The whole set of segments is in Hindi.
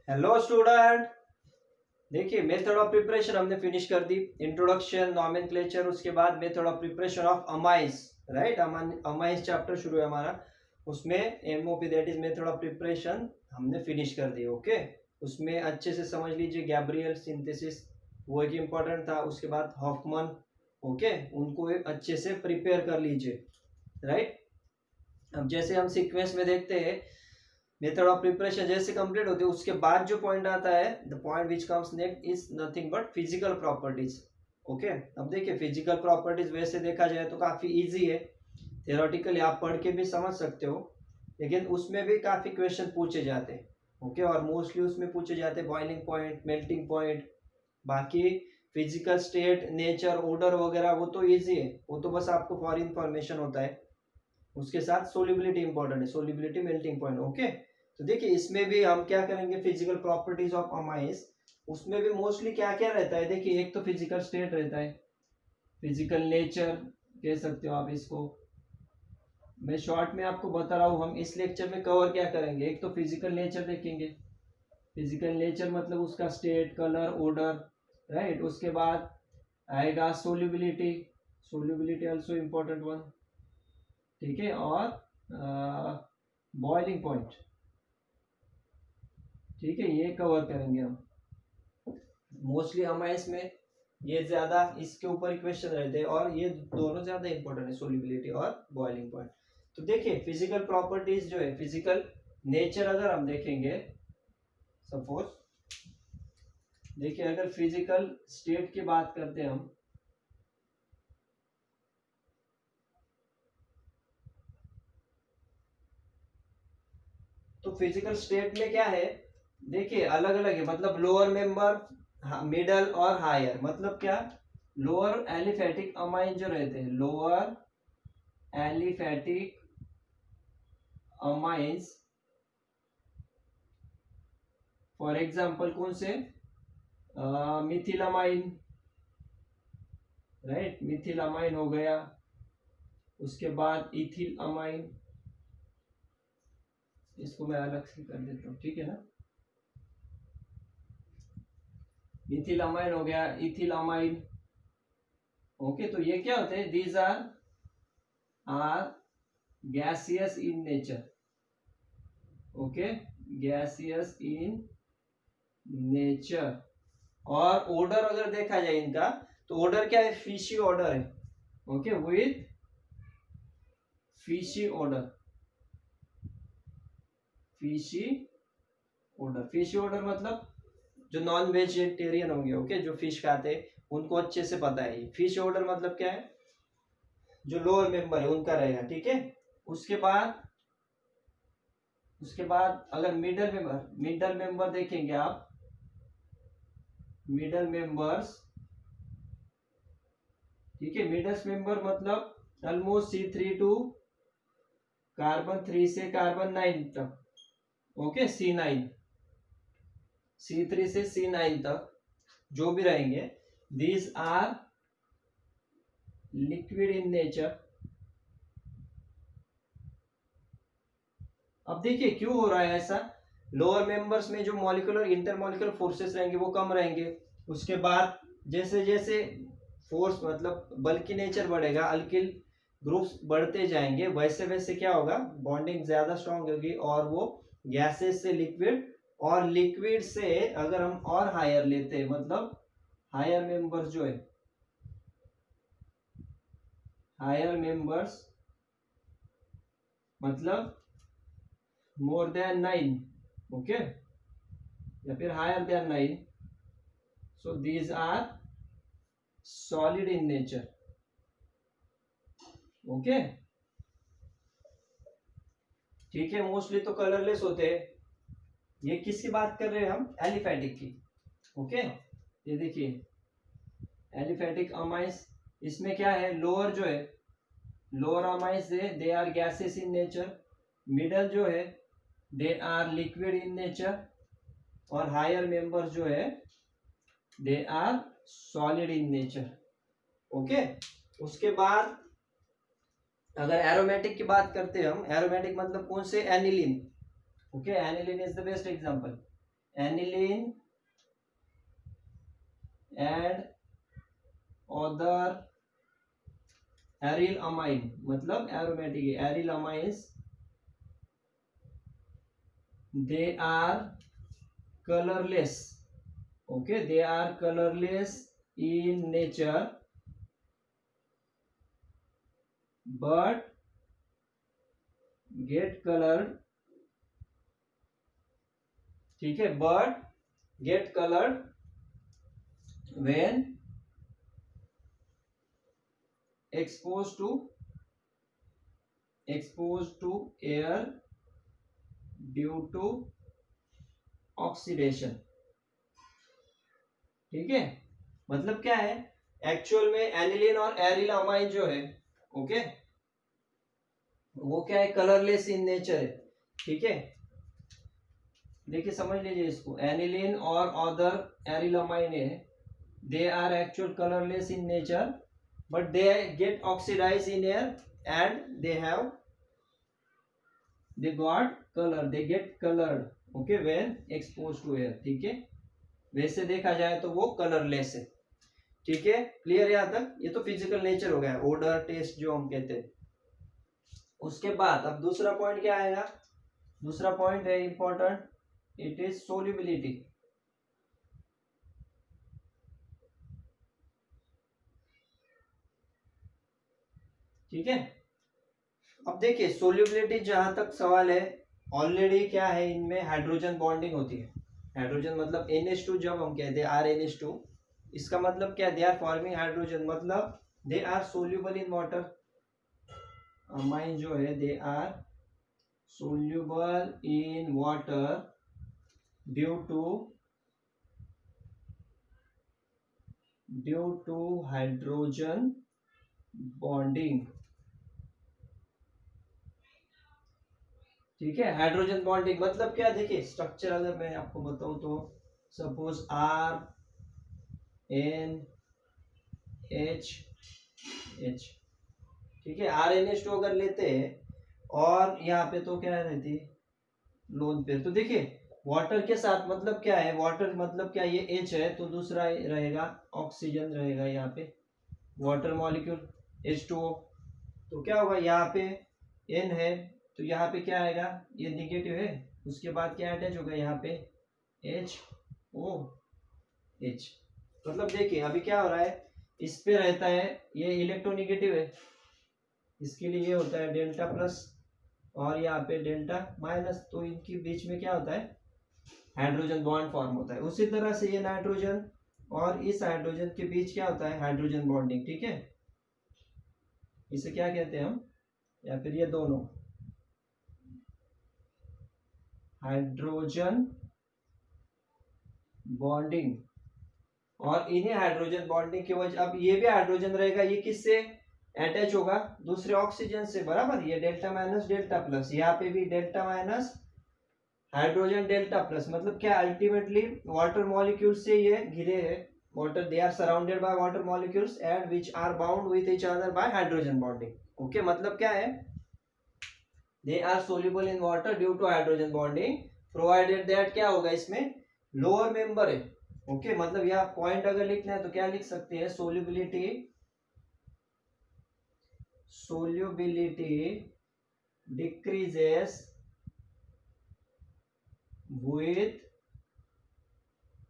Hello student. देखिए मेथड ऑफ प्रिपरेशन हमने फिनिश कर दी। इंट्रोडक्शन, नॉमेनक्लेचर, उसके बाद method of preparation of amines. Right, amines chapter शुरू है हमारा। उसमें MOP that is method of preparation हमने फिनिश कर दी। ओके, उसमें अच्छे से समझ लीजिए गैब्रियल सिंथेसिस वो एक इम्पॉर्टेंट था। उसके बाद हॉफमन, ओके, उनको एक अच्छे से प्रिपेयर कर लीजिए। राइट, अब जैसे हम सीक्वेंस में देखते हैं मेथड ऑफ प्रिपरेशन जैसे कंप्लीट होती है उसके बाद जो पॉइंट आता है, the point which comes next is nothing but physical properties. Okay, अब देखिए फिजिकल प्रॉपर्टीज वैसे देखा जाए तो काफी इजी है, थियोरेटिकली आप पढ़ के भी समझ सकते हो, लेकिन उसमें भी काफी क्वेश्चन पूछे जाते हैं। ओके, और मोस्टली उसमें पूछे जाते हैं बॉइलिंग पॉइंट, मेल्टिंग पॉइंट। बाकी फिजिकल स्टेट, नेचर, ऑर्डर वगैरह वो तो इजी है, वो तो बस आपको फॉर इंफॉर्मेशन होता है। उसके साथ सोलिबिलिटी इंपॉर्टेंट है, सोलिबिलिटी, मेल्टिंग पॉइंट। ओके, तो देखिए इसमें भी हम क्या करेंगे, फिजिकल प्रॉपर्टीज ऑफ अमाइंस। उसमें भी मोस्टली क्या क्या रहता है, देखिए एक तो फिजिकल स्टेट रहता है, फिजिकल नेचर कह सकते हो आप इसको। मैं शॉर्ट में आपको बता रहा हूँ, हम इस लेक्चर में कवर क्या करेंगे, एक तो फिजिकल नेचर देखेंगे। फिजिकल नेचर मतलब उसका स्टेट, कलर, ऑर्डर। राइट, उसके बाद आएगा solubility, solubility also important one. ठीक है, और बॉइलिंग पॉइंट। ठीक है, ये कवर करेंगे हम मोस्टली। हमारे इसमें ये ज्यादा इसके ऊपर क्वेश्चन रहते हैं, और ये दोनों ज्यादा इंपॉर्टेंट है, सोल्यूबिलिटी और बॉइलिंग पॉइंट। तो देखिए फिजिकल प्रॉपर्टीज जो है, फिजिकल नेचर अगर हम देखेंगे, सपोज देखिए अगर फिजिकल स्टेट की बात करते हैं हम, तो फिजिकल स्टेट में क्या है, देखिए अलग अलग है, मतलब लोअर मेंबर, मिडल और हायर। मतलब क्या, लोअर एलिफेटिक अमाइन जो रहते हैं, lower aliphatic amines, for example कौन से, मिथिलामाइन। राइट, मिथिलामाइन हो गया, उसके बाद इथिल अमाइन, इसको मैं अलग से कर देता हूँ, ठीक है ना। मिथिल अमाइन हो गया, इथिल अमाइन। ओके, तो ये क्या होते हैं, these are gaseous in nature. Okay, gaseous in nature. और ऑर्डर अगर देखा जाए इनका, तो ऑर्डर क्या है, फिशी ऑर्डर है। Okay, with fishy order, fishy order. Fishy order मतलब जो नॉन वेजिटेरियन होंगे, ओके, जो फिश खाते हैं उनको अच्छे से पता है। फिश ऑर्डर मतलब क्या है, जो लोअर मेंबर है उनका रहेगा। ठीक है, उसके बाद अगर मिडल मेंबर देखेंगे आप, मिडल मेंबर्स। ठीक है, मिडल मेंबर मतलब ऑलमोस्ट C3 टू कार्बन 3 से कार्बन 9 तक। ओके, C9, C3 से C9 तक जो भी रहेंगे, these are liquid in nature. अब देखिए क्यों हो रहा है ऐसा, लोअर मेंबर्स में जो मॉलिक्यूलर इंटरमॉलिक्यूलर फोर्सेस रहेंगे वो कम रहेंगे। उसके बाद जैसे जैसे फोर्स मतलब बल की नेचर बढ़ेगा, अल्किल ग्रुप्स बढ़ते जाएंगे, वैसे वैसे क्या होगा, बॉन्डिंग ज्यादा स्ट्रांग होगी, और वो गैसेस से लिक्विड, और लिक्विड से अगर हम और हायर लेते हैं, मतलब हायर मेंबर्स जो है, हायर मेंबर्स मतलब मोर देन 9, ओके, या फिर higher than 9, so these are solid in nature. Okay, ठीक है, मोस्टली तो कलरलेस होते हैं। ये किसकी बात कर रहे हैं हम, एलिफेटिक की। ओके, ये देखिए एलिफेटिक अमाइंस, इसमें क्या है, लोअर जो है, लोअर अमाइंस है they are gases in nature, middle जो है they are liquid in nature, और हायर मेंबर्स जो है they are solid in nature. Okay, उसके बाद अगर एरोमेटिक की बात करते हैं हम, एरोमेटिक मतलब कौन से, aniline. Okay, aniline is the best example. aniline and other aryl amine, मतलब aromatic है, aryl amines, they are colorless. Okay, they are colorless in nature but get colored, ठीक है, but get colored when exposed to air due to oxidation. ठीक है, मतलब क्या है, एक्चुअल में एनिलीन और एरिल अमाइन जो है, ओके, वो क्या है, कलरलेस इन नेचर है. ठीक है, देखिए समझ लीजिए इसको, एनिलीन और अदर एरिल अमाइन है, they are actual colourless in nature but they get oxidized in air and they got color, they get colored, okay, when exposed to air. ठीक है, वैसे देखा जाए तो वो कलरलेस है. ठीक है, क्लियर यहाँ तक. ये तो फिजिकल नेचर हो गया, ओडर टेस्ट जो हम कहते हैं. उसके बाद अब दूसरा पॉइंट क्या आएगा, दूसरा पॉइंट है इंपॉर्टेंट, इट इज सोल्युबिलिटी. ठीक है, अब देखिए सोल्युबिलिटी जहां तक सवाल है, ऑलरेडी क्या है, इनमें हाइड्रोजन बॉन्डिंग होती है. हाइड्रोजन मतलब NH2, जब हम कहते हैं RNH2, इसका मतलब क्या, दे आर फॉर्मिंग हाइड्रोजन, मतलब they are soluble in water. Amine जो है they are soluble in water due to hydrogen bonding. ठीक है, हाइड्रोजन बॉन्डिंग मतलब क्या, देखिए स्ट्रक्चर अगर मैं आपको बताऊं तो सपोज RNH, ठीक है, RNH2 अगर लेते हैं और यहाँ पे तो क्या रहती है, लोन पेयर. तो देखिए वाटर के साथ मतलब क्या है, वाटर मतलब क्या, ये H है तो दूसरा रहेगा ऑक्सीजन रहेगा यहाँ पे, वाटर मॉलिक्यूल H2O. तो क्या होगा, यहाँ पे N है तो यहाँ पे क्या आएगा, ये निगेटिव है, उसके बाद क्या अटैच होगा यहाँ पे HOH. मतलब देखिए अभी क्या हो रहा है, इस पे रहता है, ये इलेक्ट्रोनिगेटिव है, इसके लिए ये होता है डेल्टा प्लस और यहाँ पे डेल्टा माइनस, तो इनके बीच में क्या होता है, हाइड्रोजन बॉन्ड फॉर्म होता है. उसी तरह से ये नाइट्रोजन और इस हाइड्रोजन के बीच क्या होता है, हाइड्रोजन बॉन्डिंग. ठीक है, इसे क्या कहते हैं हम, या फिर ये दोनों हाइड्रोजन बॉन्डिंग. और इन्हें हाइड्रोजन बॉन्डिंग की वजह, अब ये भी हाइड्रोजन रहेगा, ये किससे अटैच होगा, दूसरे ऑक्सीजन से, बराबर. ये डेल्टा माइनस डेल्टा प्लस, यहाँ पे भी delta minus hydrogen delta plus, मतलब क्या, अल्टीमेटली वाटर मॉलिक्यूल से ये घिरे हैं. Water, they are surrounded by water molecules and which are bound with each other by hydrogen bonding. Okay, मतलब क्या है, they are soluble in water due to hydrogen bonding provided that, क्या होगा इसमें, लोअर मेंबर है. ओके, मतलब यहाँ पॉइंट अगर लिखना है तो क्या लिख सकते हैं, solubility decreases with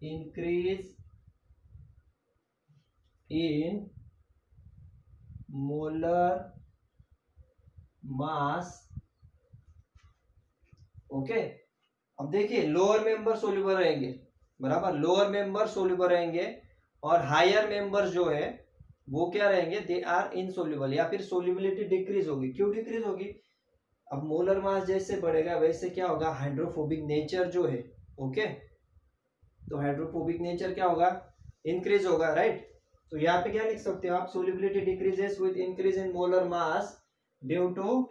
increase in molar mass. Okay, अब देखिए लोअर मेंबर सोल्यूबल रहेंगे, बराबर, लोअर मेंबर सोल्यूबल रहेंगे और हायर मेंबर्स जो है वो क्या रहेंगे, दे आर इनसोल्यूबल, या फिर सोल्यूबिलिटी डिक्रीज होगी. क्यों डिक्रीज होगी, अब मोलर मास जैसे बढ़ेगा वैसे क्या होगा, हाइड्रोफोबिक नेचर जो है, ओके, तो हाइड्रोफोबिक नेचर क्या होगा, इंक्रीज होगा, राइट. तो यहाँ पे क्या लिख सकते हो आप, solubility decreases with increase in molar mass due to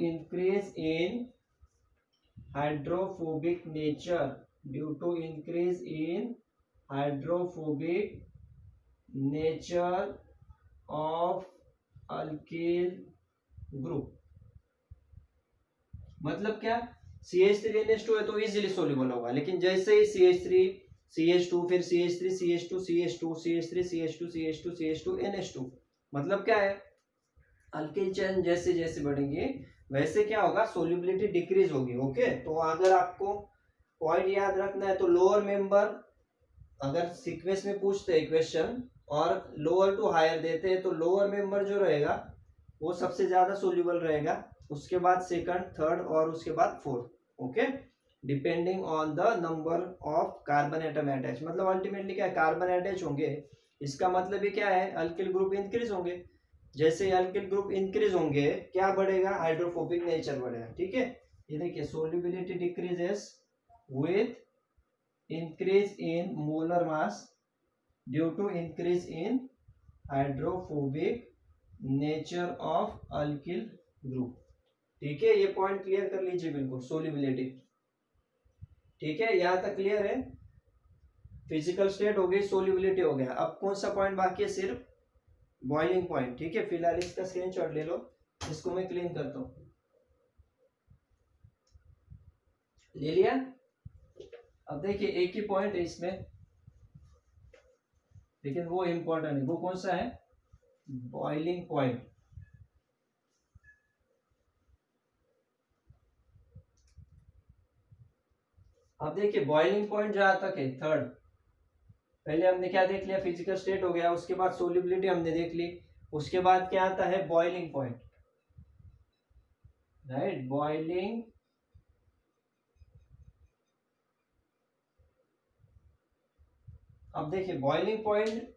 increase in hydrophobic nature, due to increase in hydrophobic nature of alkyl group. मतलब क्या, CH3NH2 है तो इजीली सोल्यूबल होगा, लेकिन जैसे ही CH3 CH2 फिर CH3 CH2 CH2 CH3 CH2 CH2 CH2 NH2, मतलब क्या है, अल्किल चेन जैसे जैसे बढ़ेंगे वैसे क्या होगा, सोल्यूबिलिटी डिक्रीज होगी। ओके, तो अगर आपको पॉइंट याद रखना है तो लोअर मेंबर, अगर सीक्वेंस में पूछते हैं क्वेश्चन और लोअर टू हायर देते हैं तो लोअर मेंबर जो रहेगा वो सबसे ज्यादा सोल्यूबल रहेगा, उसके बाद सेकंड, थर्ड और उसके बाद fourth. Okay, depending on the number of carbon atom attach. मतलब अल्टीमेटली क्या है, कार्बन अटैच होंगे, इसका मतलब ही क्या है, अल्किल ग्रुप इंक्रीज होंगे। जैसे अल्किल ग्रुप इंक्रीज होंगे क्या बढ़ेगा, हाइड्रोफोबिक नेचर बढ़ेगा। ठीक है, ये देखिए solubility decreases with increase in molar mass due to increase in hydrophobic nature of alkyl group। ठीक है, ये पॉइंट क्लियर कर लीजिए बिल्कुल, सोल्यूबिलिटी। ठीक है, यहां तक क्लियर है। फिजिकल स्टेट हो गई, सोल्यूबिलिटी हो गया। अब कौन सा पॉइंट बाकी है, सिर्फ बॉइलिंग पॉइंट। ठीक है, फिलहाल इसका स्क्रीनशॉट ले लो, इसको मैं क्लीन करता हूं। ले लिया। अब देखिए एक ही पॉइंट है इसमें, लेकिन वो इंपॉर्टेंट है। वो कौन सा है, बॉइलिंग पॉइंट। अब देखिए बॉइलिंग पॉइंट जहां तक है थर्ड, पहले हमने क्या देख लिया, फिजिकल स्टेट हो गया, उसके बाद सोल्यूबिलिटी हमने देख ली, उसके बाद क्या आता है, बॉइलिंग पॉइंट। राइट, बॉइलिंग अब देखिए बॉइलिंग पॉइंट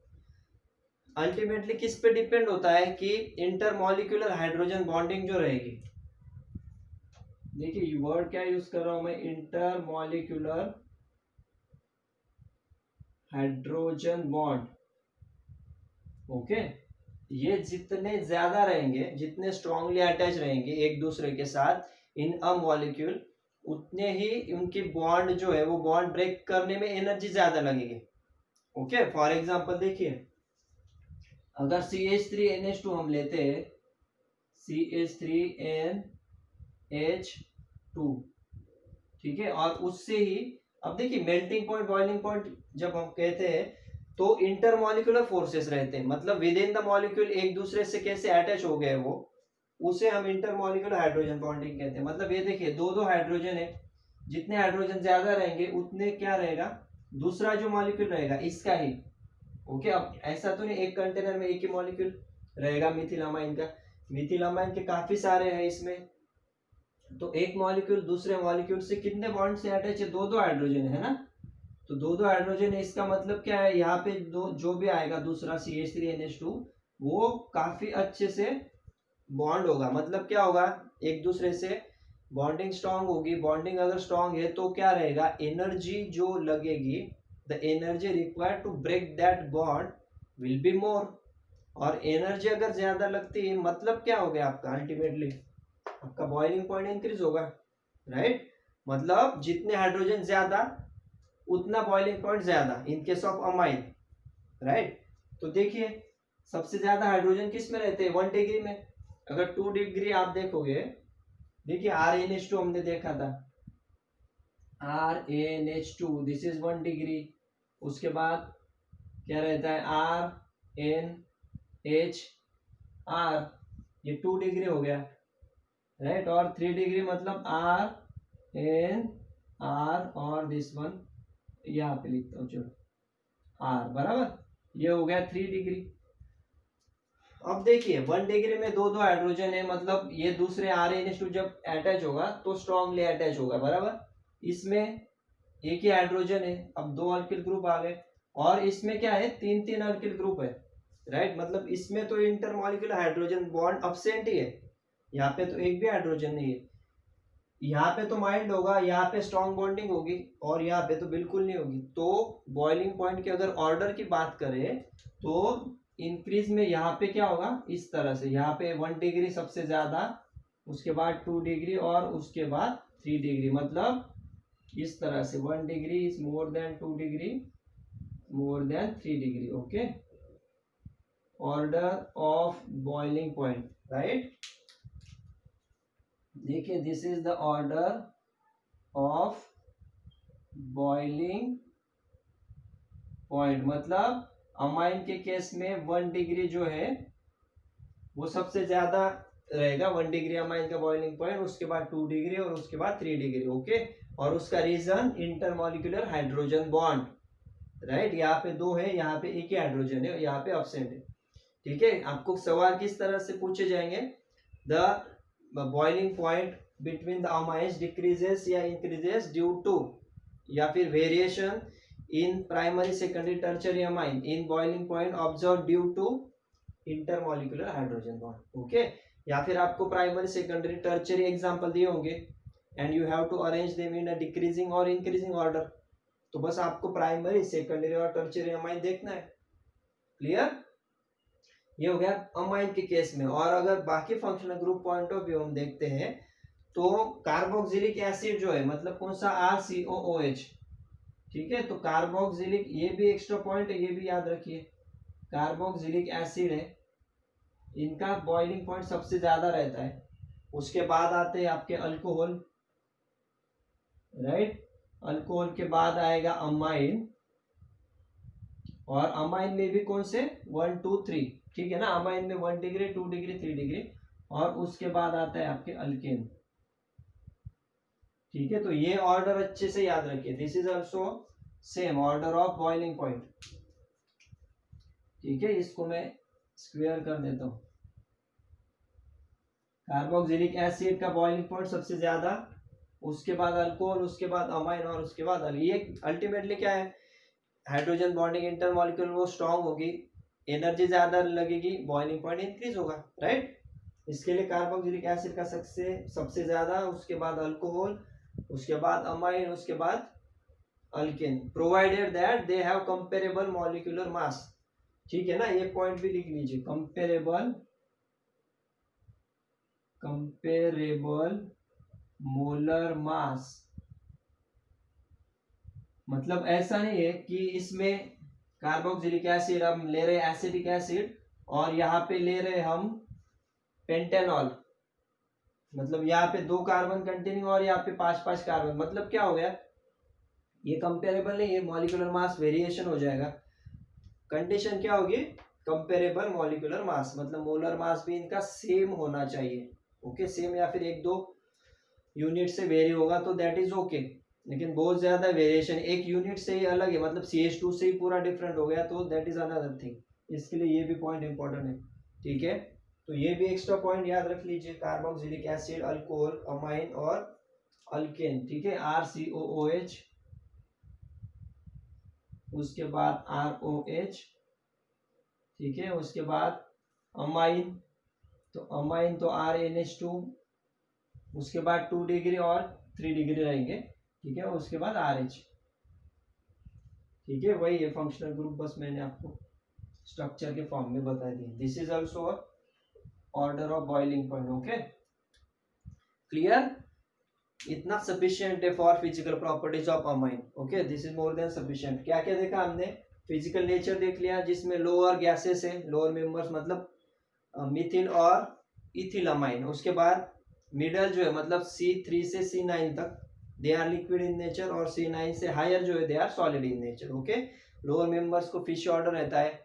अल्टीमेटली किस पे डिपेंड होता है कि इंटरमॉलिक्यूलर हाइड्रोजन बॉन्डिंग जो रहेगी। देखिए वर्ड क्या यूज कर रहा हूं मैं, इंटरमॉलिक्यूलर हाइड्रोजन बॉन्ड। ओके, ये जितने ज्यादा रहेंगे, जितने स्ट्रांगली अटैच रहेंगे एक दूसरे के साथ इन अ मॉलिक्यूल, उतने ही उनकी बॉन्ड जो है वो बॉन्ड ब्रेक करने में एनर्जी ज्यादा लगेगी। ओके, फॉर एग्जांपल देखिए, अगर CH3NH2 हम लेते हैं, CH3NH2, ठीक है, और उससे ही अब देखिए मेल्टिंग पॉइंट, बॉइलिंग पॉइंट जब हम कहते हैं तो इंटरमॉलिक्यूलर फोर्सेस रहते हैं, मतलब विद इन द मॉलिक्यूल एक दूसरे से कैसे अटैच हो गए वो, उसे हम इंटरमॉलिक्यूलर हाइड्रोजन बॉन्डिंग कहते हैं। मतलब ये देखिए दो दो हाइड्रोजन है, जितने हाइड्रोजन ज्यादा रहेंगे उतने क्या रहेगा, दूसरा जो मॉलिक्यूल रहेगा इसका ही। ओके, अब ऐसा तो नहीं एक कंटेनर में एक ही मॉलिक्यूल रहेगा मिथिलामाइन का, मिथिलामाइन के काफी सारे हैं इसमें, तो एक मॉलिक्यूल दूसरे मॉलिक्यूल से कितने बॉन्ड से अटैच है, दो दो हाइड्रोजन है ना, तो दो दो हाइड्रोजन है, इसका मतलब क्या है, यहाँ पे दो जो भी आएगा दूसरा CH3NH2 वो काफी अच्छे से बॉन्ड होगा। मतलब क्या होगा, एक दूसरे से बॉन्डिंग स्ट्रांग होगी। बॉन्डिंग अगर स्ट्रांग है तो क्या रहेगा, एनर्जी जो लगेगी, the energy required to break that bond will be more. और एनर्जी अगर ज्यादा लगती है मतलब क्या हो गया आपका, अल्टीमेटली आपका बॉइलिंग पॉइंट इंक्रीज होगा। राइट, मतलब जितने हाइड्रोजन ज्यादा उतना बॉइलिंग पॉइंट ज्यादा in case of amine. Right, तो देखिए सबसे ज्यादा हाइड्रोजन किस में रहते हैं, 1 डिग्री में। अगर 2 डिग्री आप देखोगे, देखिए RnH2 हमने देखा था, RnH2 दिस इज 1 डिग्री, उसके बाद क्या रहता है RnHR, ये 2 डिग्री हो गया। राइट, और 3 डिग्री मतलब RnR, और दिस वन यहाँ पे लिखता हूँ चलो R बराबर, ये हो गया 3 डिग्री। अब देखिए 1 डिग्री में दो दो हाइड्रोजन है, मतलब ये दूसरे RnH2 जब अटैच होगा तो स्ट्रांगली अटैच होगा बराबर। इसमें एक ही हाइड्रोजन है, अब दो अल्किल ग्रुप आ गए, और इसमें क्या है, तीन तीन अल्किल ग्रुप है। राइट, मतलब इसमें तो इंटरमॉलिक्यूलर हाइड्रोजन बॉन्ड अब्सेंट ही है, यहाँ पे तो एक भी हाइड्रोजन नहीं है। यहाँ पे तो माइल्ड होगा, यहाँ पे स्ट्रॉन्ग बॉन्डिंग होगी, और यहाँ पे तो बिल्कुल नहीं होगी। तो बॉइलिंग पॉइंट के अगर ऑर्डर की बात करें तो इंक्रीज में यहाँ पे क्या होगा, इस तरह से, यहाँ पे 1 डिग्री सबसे ज्यादा, उसके बाद 2 डिग्री और उसके बाद 3 डिग्री, मतलब इस तरह से 1 degree is more than 2 degree, more than 3 degree. Okay order of boiling point, right. देखिए this is the order of boiling point, मतलब अमाइन के केस में 1 डिग्री जो है वो सबसे ज्यादा रहेगा, 1 डिग्री अमाइन का बॉइलिंग पॉइंट, उसके बाद 2 डिग्री और उसके बाद 3 डिग्री, ओके। और उसका reason intermolecular hydrogen bond, right. यहाँ पे 2 है, यहाँ पे एक ही हाइड्रोजन है, यहाँ पे अब्सेंट है, ठीक है। आपको सवाल किस तरह से पूछे जाएंगे, the boiling point between the amines decreases या इंक्रीजेस ड्यू टू, या फिर variation in primary secondary tertiary amine in boiling point observe due to intermolecular hydrogen bond, okay. या फिर आपको प्राइमरी सेकेंडरी टर्शियरी एग्जांपल दिए होंगे and you have to arrange them in a decreasing और इंक्रीजिंग ऑर्डर, तो बस आपको प्राइमरी सेकेंडरी और टर्शियरी अमाइन देखना है, क्लियर। ये हो गया अमाइन के केस में। और अगर बाकी functional group point of view हम देखते हैं तो कार्बोक्सिलिक एसिड जो है, मतलब कौन सा, RCOOH, ठीक है। तो कार्बोक्सिलिक, ये भी एक्स्ट्रा पॉइंट है, ये भी याद रखिए, कार्बोक्सिलिक एसिड है, इनका बॉइलिंग पॉइंट सबसे ज्यादा रहता है। उसके बाद आते हैं आपके अल्कोहल, राइट। अल्कोहल के बाद आएगा अमाइन, और अमाइन में भी कौन से, 1 2 3, ठीक है ना। अमाइन में 1 डिग्री 2 डिग्री 3 डिग्री, और उसके बाद आता है आपके अल्केन, ठीक है। तो ये ऑर्डर अच्छे से याद रखिए, this is also same order of boiling point, ठीक है। इसको मैं स्क्वायर कर देता हूं। कार्बोक्सिलिक एसिड का बॉइलिंग पॉइंट सबसे ज्यादा, उसके बाद अल्कोहल, उसके बाद अमाइन, और उसके बाद ये अल्टीमेटली क्या है, हाइड्रोजन बॉन्डिंग इंटरमॉलिक्यूलर वो स्ट्रांग होगी, एनर्जी ज्यादा लगेगी, बॉइलिंग पॉइंट इंक्रीज होगा, राइट। इसके लिए कार्बोक्सिलिक एसिड का सबसे ज्यादा, उसके बाद अल्कोहल, उसके बाद अमाइन, उसके बाद alkane, provided that they have comparable molecular mass, ठीक है ना। ये पॉइंट भी लिख लीजिए, कंपेरेबल मोलर मास, मतलब ऐसा नहीं है कि इसमें कार्बोक्सिलिक एसिड हम ले रहे एसिडिक एसिड और यहाँ पे ले रहे हम पेंटेनॉल, मतलब यहाँ पे 2 कार्बन कंटेनिंग और यहाँ पे 5 कार्बन, मतलब क्या हो गया, ये कंपेरेबल नहीं है, मॉलिक्यूलर मास वेरिएशन हो जाएगा। कंडीशन क्या होगी, कंपेरेबल मॉलिक्यूलर मास, मतलब मोलर मास भी इनका सेम होना चाहिए, ओके। सेम या फिर 1-2 यूनिट से वेरी होगा तो दैट इज ओके, लेकिन बहुत ज्यादा वेरिएशन 1 यूनिट से ही अलग है, मतलब CH2 से ही पूरा डिफरेंट हो गया, तो दैट इज अनदर थिंग। इसके लिए ये भी पॉइंट इंपॉर्टेंट है, ठीक है। तो ये भी एक्स्ट्रा पॉइंट याद रख लीजिए, कार्बोक्सिलिक एसिड, अल्कोहल, अमाइन और अल्केन, ठीक है। RCOOH, उसके बाद ROH, ठीक है। उसके बाद अमाइन, तो अमाइन तो RNH2, उसके बाद 2 डिग्री और 3 डिग्री रहेंगे, ठीक है। उसके बाद RH, ठीक है। वही है फंक्शनल ग्रुप, बस मैंने आपको स्ट्रक्चर के फॉर्म में बता दी। This is also order of boiling point, okay, clear. इतना सफिशिएंट है for physical properties of amine, okay, this is more than sufficient. क्या क्या देखा हमने, फिजिकल नेचर देख लिया, जिसमें लोअर गैसेस है, लोअर मेंबर्स, मतलब मिथिल और इथिल अमाइन। उसके बाद मिडल जो है, मतलब C3 से C9 तक they are liquid in nature, और C9 से हायर जो है they are solid in nature, okay. Lower members को फिश ऑर्डर रहता है।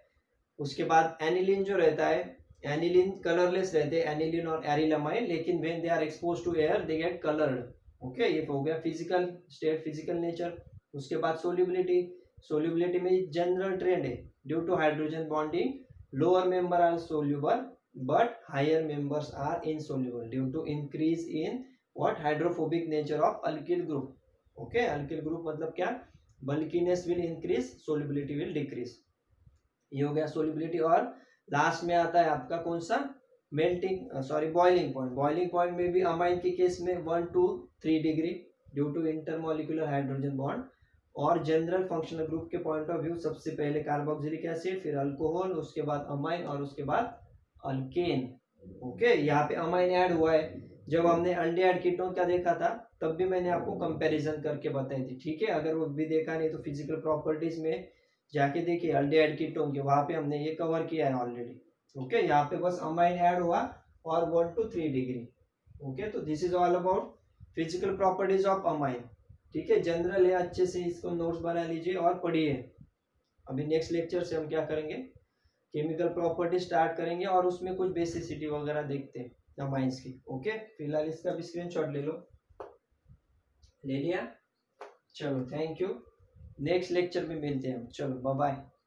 उसके बाद एनिलीन जो रहता है, एनिलीन कलरलेस रहते हैं, एनिलीन और एरिल अमाइन, लेकिन when they are expose to air they get coloured, okay. ये हो गया फिजिकल स्टेट, फिजिकल नेचर। उसके बाद सोल्यूबिलिटी, सोल्यूबिलिटी में जनरल ट्रेंड है, due to hydrogen bonding lower member are soluble but higher members are insoluble due to increase in what hydrophobic nature of alkyl group, okay। alkyl group मतलब क्या, bulkiness will increase, solubility will decrease, ये हो गया solubility। और लास्ट में आता है आपका कौन सा, बॉइलिंग पॉइंट। बॉइलिंग पॉइंट में भी अमाइन के केस में 1 to 3 degree due to intermolecular hydrogen bond, और जनरल फंक्शनल ग्रुप के पॉइंट ऑफ व्यू सबसे पहले कार्बोक्सिलिक एसिड, फिर अल्कोहल, उसके बाद अमाइन, और उसके बाद अल्केन, ओके। यहाँ पे अमाइन ऐड हुआ है, जब हमने अल्डिहाइड कीटोन का देखा था तब भी मैंने आपको कंपैरिजन करके बताई थी, ठीक है। अगर वो भी देखा नहीं तो फिजिकल प्रॉपर्टीज में जाके देखिए, अल्डिहाइड कीटोन के, वहां पे हमने ये कवर किया है ऑलरेडी, ओके, यहाँ पे बस अमाइन ऐड हुआ और 1 to 3 डिग्री। ओके, तो this is all about physical properties of amine. ठीक है, जनरल है, अच्छे से इसको नोट्स बना लीजिए और पढ़िए। अभी नेक्स्ट लेक्चर से हम क्या करेंगे, केमिकल प्रॉपर्टी स्टार्ट करेंगे और उसमें कुछ बेसिसिटी वगैरह देखते हैं अमाइंस की। ओके, फिलहाल इसका भी स्क्रीनशॉट ले लो। ले लिया? चलो, थैंक यू। नेक्स्ट लेक्चर में मिलते हैं हम। चलो, बाय बाय।